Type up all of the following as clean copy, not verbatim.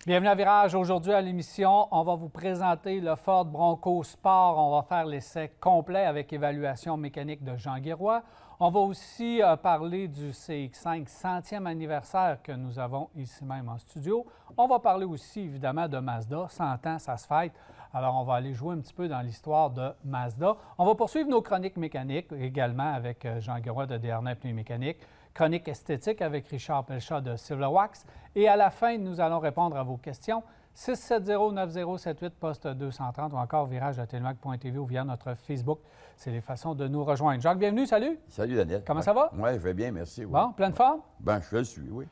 Bienvenue à Virage. Aujourd'hui à l'émission, on va vous présenter le Ford Bronco Sport. On va faire l'essai complet avec évaluation mécanique de Jean Guéroy. On va aussi parler du CX5 100e anniversaire que nous avons ici même en studio. On va parler aussi évidemment de Mazda. 100 ans, ça se fête. Alors, on va aller jouer un petit peu dans l'histoire de Mazda. On va poursuivre nos chroniques mécaniques également avec Jean Guéroy de Desharnais Pneus Mécaniques. Chronique esthétique avec Richard Pelchat de Silverwax. Et à la fin, nous allons répondre à vos questions. 670-9078, poste 230 ou encore virage@telemac.tv ou via notre Facebook. C'est les façons de nous rejoindre. Jacques, bienvenue, salut. Salut, Daniel. Comment ça va? Oui, je vais bien, merci. Oui. Bon, pleine forme? Ben, je le suis, oui.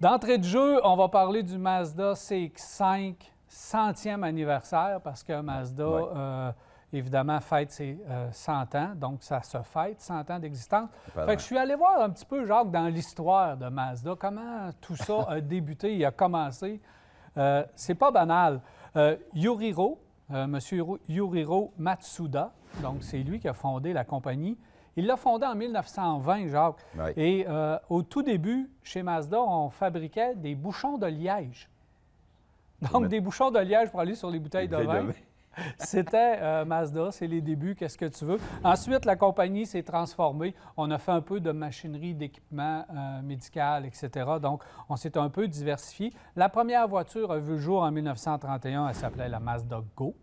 D'entrée de jeu, on va parler du Mazda CX-5 100e anniversaire parce que Mazda, évidemment, fête ses 100 ans. Donc, ça se fête, 100 ans d'existence. Fait que je suis allé voir un petit peu, Jacques, dans l'histoire de Mazda, comment tout ça a débuté et a commencé. C'est pas banal. Yuriro, M. Yuriro Matsuda, donc c'est lui qui a fondé la compagnie. Il l'a fondée en 1920, Jacques. Oui. Et au tout début, chez Mazda, on fabriquait des bouchons de liège. Donc, des bouchons de liège pour aller sur les bouteilles de vin. C'était Mazda, c'est les débuts, qu'est-ce que tu veux. Ensuite, la compagnie s'est transformée. On a fait un peu de machinerie, d'équipement médical, etc. Donc, on s'est un peu diversifié. La première voiture a vu le jour en 1931. Elle s'appelait la Mazda Go.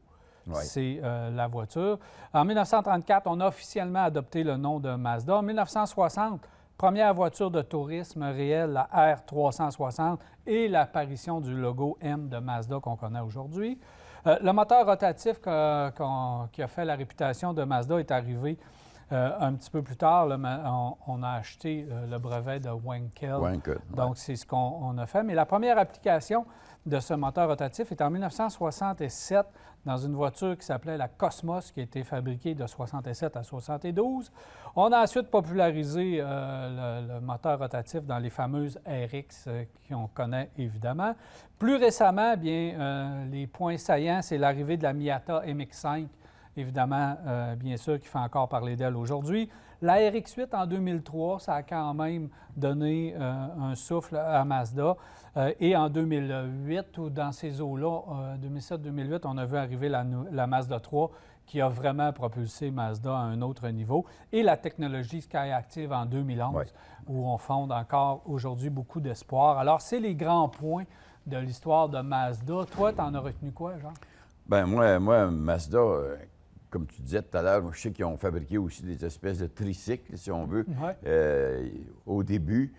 Oui. C'est la voiture. En 1934, on a officiellement adopté le nom de Mazda. En 1960, première voiture de tourisme réelle, la R360, et l'apparition du logo M de Mazda qu'on connaît aujourd'hui. Le moteur rotatif qui a fait la réputation de Mazda est arrivé un petit peu plus tard. On a acheté le brevet de Wankel. Donc, c'est ce qu'on a fait. Mais la première application de ce moteur rotatif est en 1967 dans une voiture qui s'appelait la Cosmos, qui a été fabriquée de 67 à 72. On a ensuite popularisé le moteur rotatif dans les fameuses RX qu'on connaît évidemment. Plus récemment, bien, les points saillants, c'est l'arrivée de la Miata MX-5, évidemment, bien sûr, qui fait encore parler d'elle aujourd'hui. La RX-8 en 2003, ça a quand même donné un souffle à Mazda. Et en 2008, ou dans ces eaux-là, 2007-2008, on a vu arriver la Mazda 3 qui a vraiment propulsé Mazda à un autre niveau. Et la technologie Skyactiv en 2011, où on fonde encore aujourd'hui beaucoup d'espoir. Alors, c'est les grands points de l'histoire de Mazda. Toi, tu en as retenu quoi, Jean? Bien, moi, Mazda, comme tu disais tout à l'heure, je sais qu'ils ont fabriqué aussi des espèces de tricycles, si on veut, au début.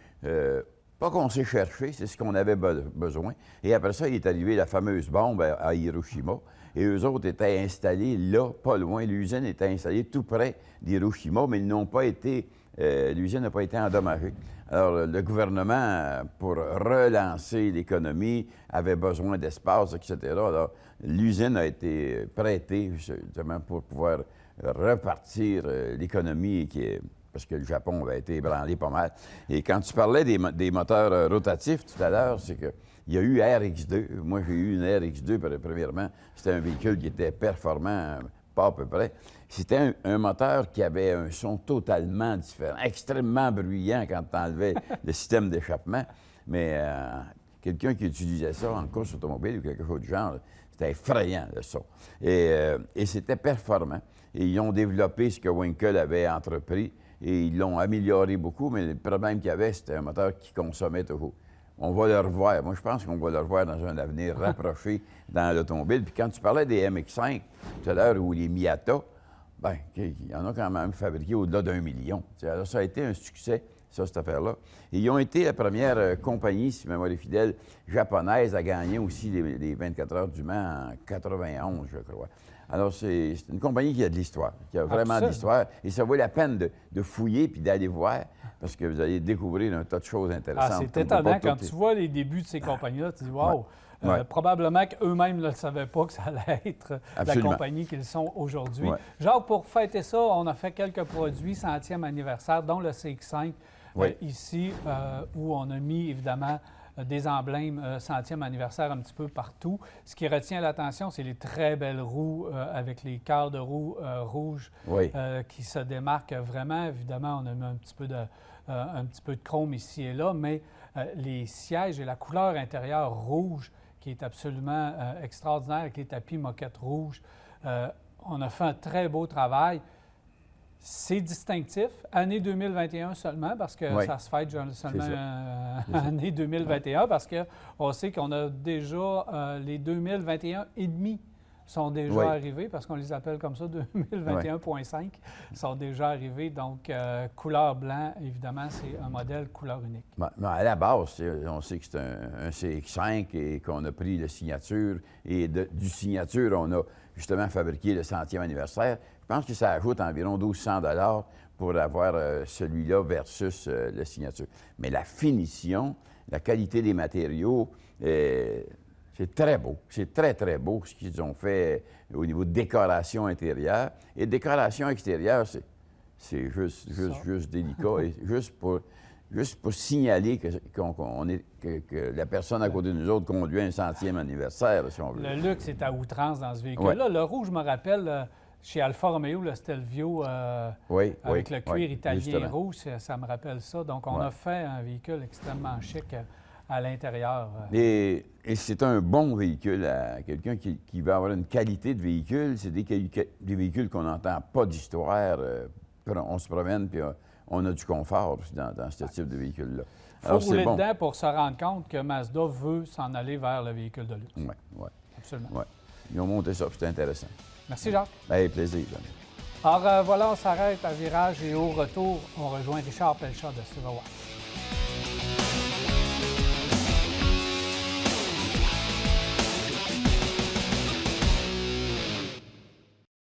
Pas qu'on s'est cherché, c'est ce qu'on avait besoin. Et après ça, il est arrivé la fameuse bombe à Hiroshima. Et eux autres étaient installés là, pas loin. L'usine était installée tout près d'Hiroshima, mais ils n'ont pas été... l'usine n'a pas été endommagée. Alors, le gouvernement, pour relancer l'économie, avait besoin d'espace, etc. Alors, l'usine a été prêtée justement pour pouvoir repartir l'économie parce que le Japon avait été ébranlé pas mal. Et quand tu parlais des moteurs rotatifs tout à l'heure, c'est qu'il y a eu RX2. Moi, j'ai eu une RX2, premièrement. C'était un véhicule qui était performant, pas à peu près. C'était un moteur qui avait un son totalement différent, extrêmement bruyant quand tu enlevais le système d'échappement. Mais quelqu'un qui utilisait ça en course automobile ou quelque chose du genre, c'était effrayant, le son. Et c'était performant. Et ils ont développé ce que Wankel avait entrepris et ils l'ont amélioré beaucoup, mais le problème qu'il y avait, c'était un moteur qui consommait toujours. On va le revoir. Moi, je pense qu'on va le revoir dans un avenir rapproché dans l'automobile. Puis quand tu parlais des MX-5 tout à l'heure ou les Miata, bien, il y en a quand même fabriqué au-delà d'1 million. Alors, ça a été un succès, ça, cette affaire-là. Et ils ont été la première compagnie, si ma mémoire est fidèle, japonaise à gagner aussi les 24 heures du Mans en 91, je crois. Alors, c'est une compagnie qui a de l'histoire, qui a vraiment de l'histoire. Et ça vaut la peine de fouiller puis d'aller voir, parce que vous allez découvrir un tas de choses intéressantes. C'est étonnant. Quand tu vois les débuts de ces compagnies-là, tu dis « wow! Probablement qu'eux-mêmes ne le savaient pas que ça allait être la compagnie qu'ils sont aujourd'hui. Jacques, pour fêter ça, on a fait quelques produits 100e anniversaire, dont le CX-5 ici, où on a mis, évidemment, des emblèmes 100e anniversaire un petit peu partout. Ce qui retient l'attention, c'est les très belles roues avec les cœurs de roue rouges qui se démarquent vraiment. Évidemment, on a mis un petit peu de chrome ici et là, mais les sièges et la couleur intérieure rouge qui est absolument extraordinaire avec les tapis moquette rouge. On a fait un très beau travail. C'est distinctif. Année 2021 seulement, parce que ça se fête seulement année 2021, parce qu'on sait qu'on a déjà les 2021 et demi sont déjà arrivés, parce qu'on les appelle comme ça, 2021.5 sont déjà arrivés. Donc, couleur blanc, évidemment, c'est un modèle couleur unique. Mais à la base, on sait que c'est un CX5 et qu'on a pris la signature. Et du signature, on a justement fabriqué le 100e anniversaire. Je pense que ça ajoute environ 1 200 $ pour avoir celui-là versus la signature. Mais la finition, la qualité des matériaux, c'est très beau. C'est très, très beau ce qu'ils ont fait au niveau de décoration intérieure. Et décoration extérieure, c'est juste délicat. Et juste pour signaler que la personne à côté de nous autres conduit un 100e anniversaire, si on veut. Le luxe est à outrance dans ce véhicule-là. Le rouge, je me rappelle, chez Alfa Romeo, le Stelvio, avec le cuir italien justement. Rouge, ça me rappelle ça. Donc, on a fait un véhicule extrêmement chic à l'intérieur. Et c'est un bon véhicule à quelqu'un qui va avoir une qualité de véhicule. C'est des véhicules qu'on n'entend pas d'histoire. On se promène, puis on a du confort dans ce type de véhicule-là. Il faut rouler dedans pour se rendre compte que Mazda veut s'en aller vers le véhicule de luxe. Oui. Absolument. Ouais. Ils ont monté ça, c'était intéressant. Merci, Jacques. Bien, plaisir. Alors, voilà, on s'arrête à virage et au retour, on rejoint Richard Pelchat de Silverwatt.